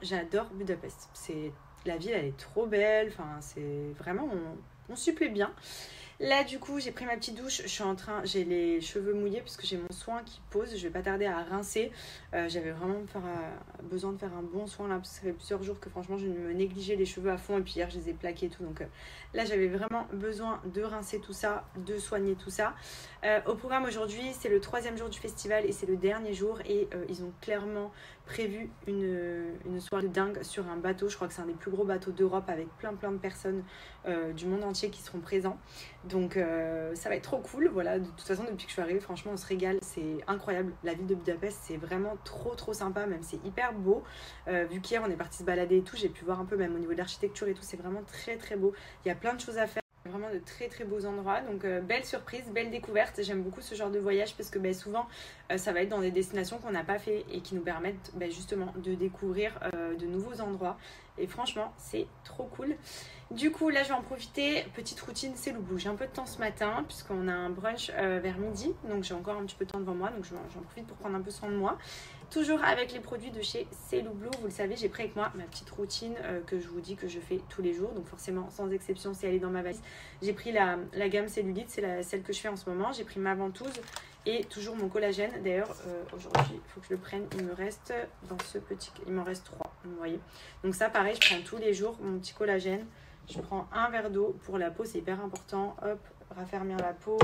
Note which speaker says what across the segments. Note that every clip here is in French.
Speaker 1: j'adore Budapest. La ville, elle est trop belle. Enfin, c'est vraiment, on s'y plaît bien. Là, du coup, j'ai pris ma petite douche. J'ai les cheveux mouillés parce que j'ai mon soin qui pose. Je vais pas tarder à rincer. J'avais vraiment besoin de faire un bon soin là parce que ça fait plusieurs jours que franchement, je me négligeais les cheveux à fond. Et puis hier, je les ai plaqués et tout. Donc là, j'avais vraiment besoin de rincer tout ça, de soigner tout ça. Au programme aujourd'hui, c'est le 3e jour du festival et c'est le dernier jour. Et ils ont clairement prévu une soirée dingue sur un bateau. Je crois que c'est un des plus gros bateaux d'Europe avec plein de personnes du monde entier qui seront présents. Donc ça va être trop cool. Voilà, de toute façon depuis que je suis arrivée, franchement on se régale, c'est incroyable. La ville de Budapest, c'est vraiment trop sympa, même c'est hyper beau. Vu qu'hier on est parti se balader et tout, j'ai pu voir un peu même au niveau de l'architecture et tout, c'est vraiment très beau. Il y a plein de choses à faire. Vraiment de très beaux endroits, donc belle surprise, belle découverte. J'aime beaucoup ce genre de voyage parce que souvent ça va être dans des destinations qu'on n'a pas fait et qui nous permettent justement de découvrir de nouveaux endroits et franchement c'est trop cool. Du coup là je vais en profiter, petite routine c'est Loublou, j'ai un peu de temps ce matin puisqu'on a un brunch vers midi, donc j'ai encore un petit peu de temps devant moi, donc j'en profite pour prendre un peu soin de moi. Toujours avec les produits de chez Loublou, vous le savez, j'ai pris avec moi ma petite routine que je vous dis que je fais tous les jours. Donc forcément, sans exception, c'est elle est dans ma valise. J'ai pris la gamme cellulite, c'est celle que je fais en ce moment. J'ai pris ma ventouse et toujours mon collagène. D'ailleurs, aujourd'hui, il faut que je le prenne. Il me reste dans ce petit... Il m'en reste 3, vous voyez. Donc ça, pareil, je prends tous les jours mon petit collagène. Je prends un verre d'eau pour la peau, c'est hyper important. Hop, raffermir la peau,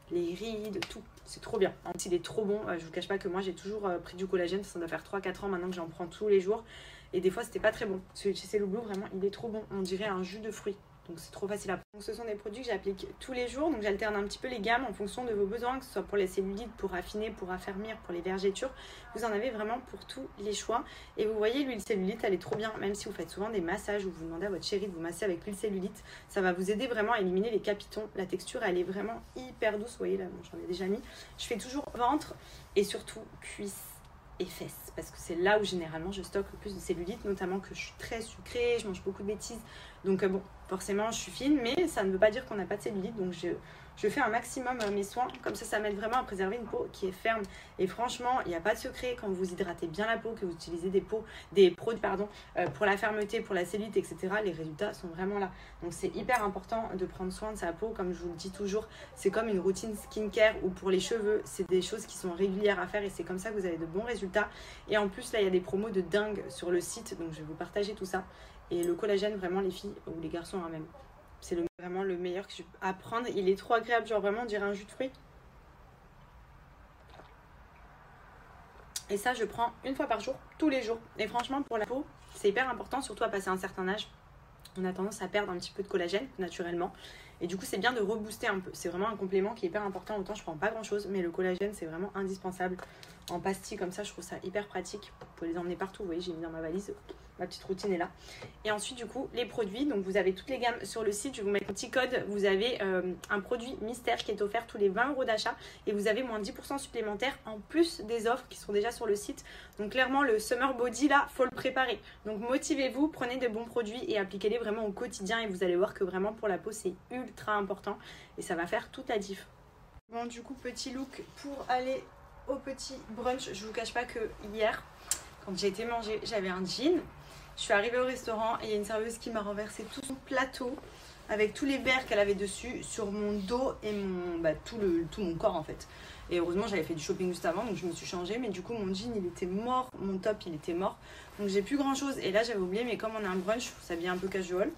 Speaker 1: les rides, tout. C'est trop bien. En plus, il est trop bon. Je vous cache pas que moi, j'ai toujours pris du collagène. Ça doit faire 3-4 ans maintenant que j'en prends tous les jours. Et des fois, c'était pas très bon. Celui de chez Loublou, vraiment, il est trop bon. On dirait un jus de fruits. Donc, c'est trop facile à prendre. Donc, ce sont des produits que j'applique tous les jours. Donc, j'alterne un petit peu les gammes en fonction de vos besoins, que ce soit pour les cellulites, pour affiner, pour affermir, pour les vergetures. Vous en avez vraiment pour tous les choix. Et vous voyez, l'huile cellulite, elle est trop bien. Même si vous faites souvent des massages ou vous demandez à votre chérie de vous masser avec l'huile cellulite, ça va vous aider vraiment à éliminer les capitons. La texture, elle est vraiment hyper douce. Vous voyez, là, j'en ai déjà mis. Je fais toujours ventre et surtout cuisse et fesses parce que c'est là où généralement je stocke le plus de cellulite, notamment que je suis très sucrée, je mange beaucoup de bêtises, donc bon, forcément je suis fine, mais ça ne veut pas dire qu'on n'a pas de cellulite, donc je fais un maximum mes soins, comme ça m'aide vraiment à préserver une peau qui est ferme. Et franchement, il n'y a pas de secret quand vous hydratez bien la peau, que vous utilisez des produits pour la fermeté, pour la cellulite, etc. Les résultats sont vraiment là. Donc c'est hyper important de prendre soin de sa peau, comme je vous le dis toujours, c'est comme une routine skincare ou pour les cheveux, c'est des choses qui sont régulières à faire et c'est comme ça que vous avez de bons résultats. Et en plus là, il y a des promos de dingue sur le site, donc je vais vous partager tout ça. Et le collagène, vraiment les filles ou les garçons même, c'est vraiment le meilleur que je peux apprendre. Il est trop agréable, genre vraiment on dirait un jus de fruits. Et ça je prends une fois par jour, tous les jours. Et franchement pour la peau, c'est hyper important, surtout à passer un certain âge. On a tendance à perdre un petit peu de collagène naturellement. Et du coup c'est bien de rebooster un peu. C'est vraiment un complément qui est hyper important. Autant je prends pas grand chose, mais le collagène c'est vraiment indispensable. En pastille comme ça, je trouve ça hyper pratique. Vous pouvez les emmener partout, vous voyez, j'ai mis dans ma valise. Ma petite routine est là. Et ensuite du coup les produits, donc vous avez toutes les gammes sur le site. Je vais vous mettre un petit code. Vous avez un produit mystère qui est offert tous les 20 € d'achat. Et vous avez moins 10% supplémentaire en plus des offres qui sont déjà sur le site. Donc clairement le Summer Body là, faut le préparer. Donc motivez-vous, prenez de bons produits et appliquez-les vraiment au quotidien. Et vous allez voir que vraiment pour la peau c'est ultra important. Et ça va faire toute la diff. Bon du coup petit look pour aller au petit brunch. Je vous cache pas que hier quand j'ai été manger, j'avais un jean. Je suis arrivée au restaurant et il y a une serveuse qui m'a renversé tout son plateau avec tous les verres qu'elle avait dessus sur mon dos et tout mon corps en fait. Et heureusement j'avais fait du shopping juste avant, donc je me suis changée, mais du coup mon jean il était mort, mon top il était mort, donc j'ai plus grand chose. Et là j'avais oublié, mais comme on a un brunch, faut s'habiller un peu casual.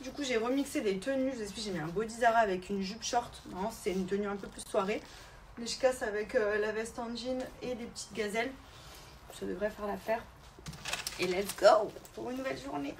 Speaker 1: Du coup j'ai remixé des tenues, je vous explique, j'ai mis un body Zara avec une jupe short, non c'est une tenue un peu plus soirée. Mais je casse avec la veste en jean et des petites gazelles, ça devrait faire l'affaire. Et let's go pour une nouvelle journée.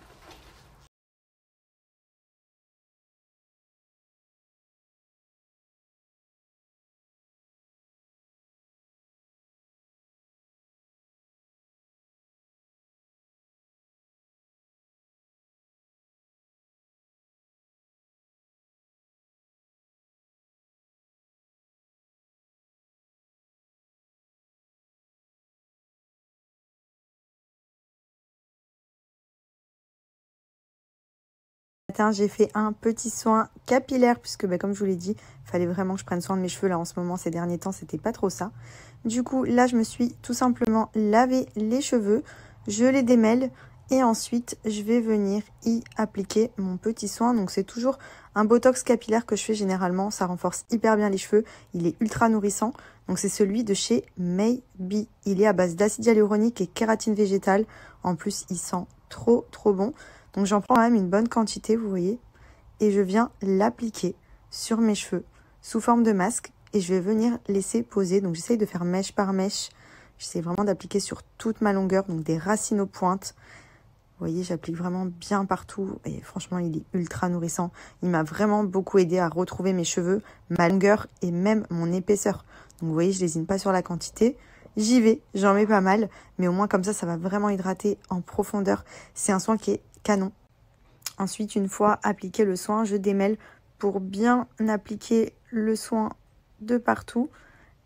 Speaker 1: J'ai fait un petit soin capillaire puisque comme je vous l'ai dit, il fallait vraiment que je prenne soin de mes cheveux là en ce moment, ces derniers temps c'était pas trop ça. Du coup là je me suis tout simplement lavé les cheveux, je les démêle
Speaker 2: Et ensuite, je vais venir y appliquer mon petit soin. Donc c'est toujours un botox capillaire que je fais généralement. Ça renforce hyper bien les cheveux. Il est ultra nourrissant. Donc c'est celui de chez Maybe. Il est à base d'acide hyaluronique et kératine végétale. En plus, il sent trop bon. Donc j'en prends quand même une bonne quantité, vous voyez. Et je viens l'appliquer sur mes cheveux sous forme de masque. Et je vais venir laisser poser. Donc j'essaye de faire mèche par mèche. J'essaie vraiment d'appliquer sur toute ma longueur. Donc des racines aux pointes. Vous voyez, j'applique vraiment bien partout et franchement, il est ultra nourrissant. Il m'a vraiment beaucoup aidé à retrouver mes cheveux, ma longueur et même mon épaisseur. Donc vous voyez, je lésine pas sur la quantité. J'y vais, j'en mets pas mal, mais au moins comme ça va vraiment hydrater en profondeur. C'est un soin qui est canon. Ensuite, une fois appliqué le soin, je démêle pour bien appliquer le soin de partout.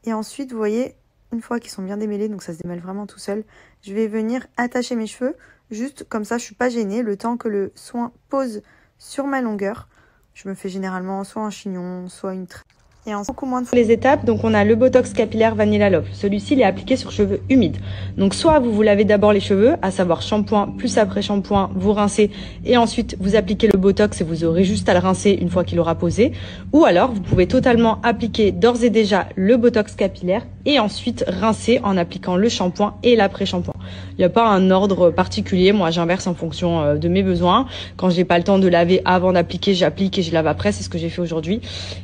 Speaker 2: Et ensuite, vous voyez, une fois qu'ils sont bien démêlés, donc ça se démêle vraiment tout seul, je vais venir attacher mes cheveux. Juste comme ça, je suis pas gênée. Le temps que le soin pose sur ma longueur, je me fais généralement soit un chignon, soit une tresse. Et en beaucoup moins de fois.
Speaker 1: Les étapes, donc on a le botox capillaire Vanilla Love. Celui-ci, il est appliqué sur cheveux humides. Donc soit vous lavez d'abord les cheveux, à savoir shampoing plus après shampoing, vous rincez et ensuite vous appliquez le botox et vous aurez juste à le rincer une fois qu'il aura posé. Ou alors vous pouvez totalement appliquer d'ores et déjà le botox capillaire et ensuite rincer en appliquant le shampoing et l'après-shampoing. Il n'y a pas un ordre particulier. Moi, j'inverse en fonction de mes besoins. Quand j'ai pas le temps de laver avant d'appliquer, j'applique et je lave après. C'est ce que j'ai fait aujourd'hui.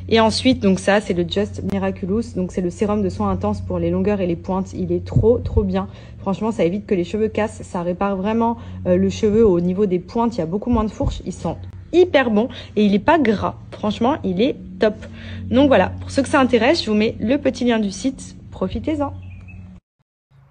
Speaker 1: Et ensuite, donc ça, c'est le Just Miraculous. Donc c'est le sérum de soin intense pour les longueurs et les pointes. Il est trop bien. Franchement, ça évite que les cheveux cassent. Ça répare vraiment le cheveu au niveau des pointes. Il y a beaucoup moins de fourches. Ils sont hyper bons et il est pas gras. Franchement, il est top. Donc voilà, pour ceux que ça intéresse, je vous mets le petit lien du site. Profitez-en.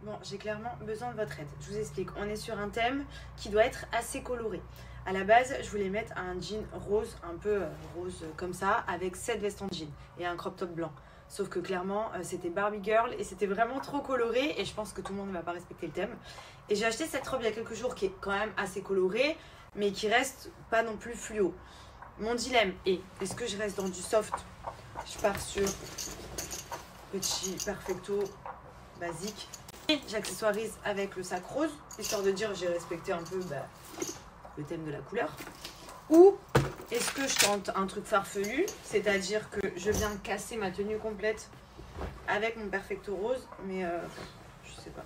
Speaker 1: Bon, j'ai clairement besoin de votre aide. Je vous explique. On est sur un thème qui doit être assez coloré. À la base, je voulais mettre un jean rose, un peu rose comme ça, avec 7 vestes en jean et un crop top blanc. Sauf que clairement, c'était Barbie Girl et c'était vraiment trop coloré et je pense que tout le monde ne va pas respecter le thème. Et j'ai acheté cette robe il y a quelques jours qui est quand même assez colorée, mais qui reste pas non plus fluo. Mon dilemme est, est-ce que je reste dans du soft? Je pars sur petit perfecto basique. J'accessoirise avec le sac rose, histoire de dire j'ai respecté un peu le thème de la couleur. Ou est-ce que je tente un truc farfelu, c'est-à-dire que je viens casser ma tenue complète avec mon perfecto rose, mais je sais pas.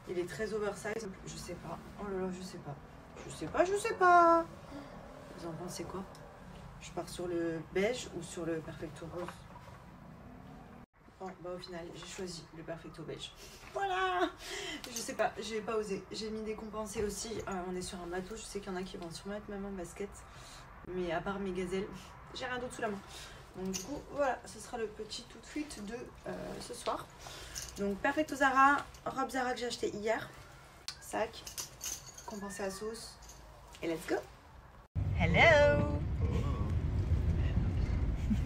Speaker 1: Il est très oversize, je sais pas. Oh là là, je sais pas. Je sais pas. Vous en pensez quoi? Je pars sur le beige ou sur le perfecto rose? Bon, au final, j'ai choisi le perfecto beige. Voilà. Je sais pas, j'ai pas osé. J'ai mis des compensés aussi. On est sur un bateau, je sais qu'il y en a qui vont sûrement être même en basket. Mais à part mes gazelles, j'ai rien d'autre sous la main. Donc du coup, voilà, ce sera le petit tout de suite de ce soir. Donc perfecto Zara, robe Zara que j'ai acheté hier. Sac, compensé à sauce. Et let's go. Hello.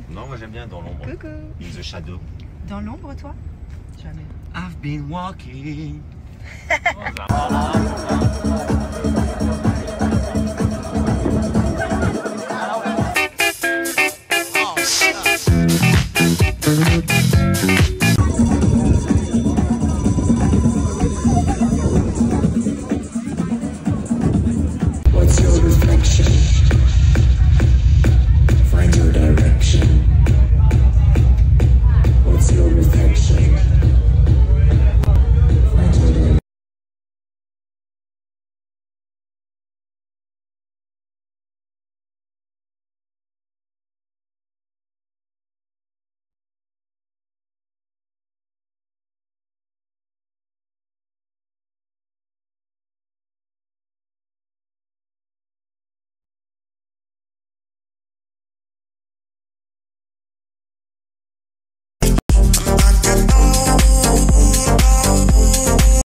Speaker 3: Non, moi j'aime bien dans l'ombre.
Speaker 1: Coucou.
Speaker 3: In the shadow.
Speaker 1: Dans l'ombre, toi? Jamais.
Speaker 3: I've been walking.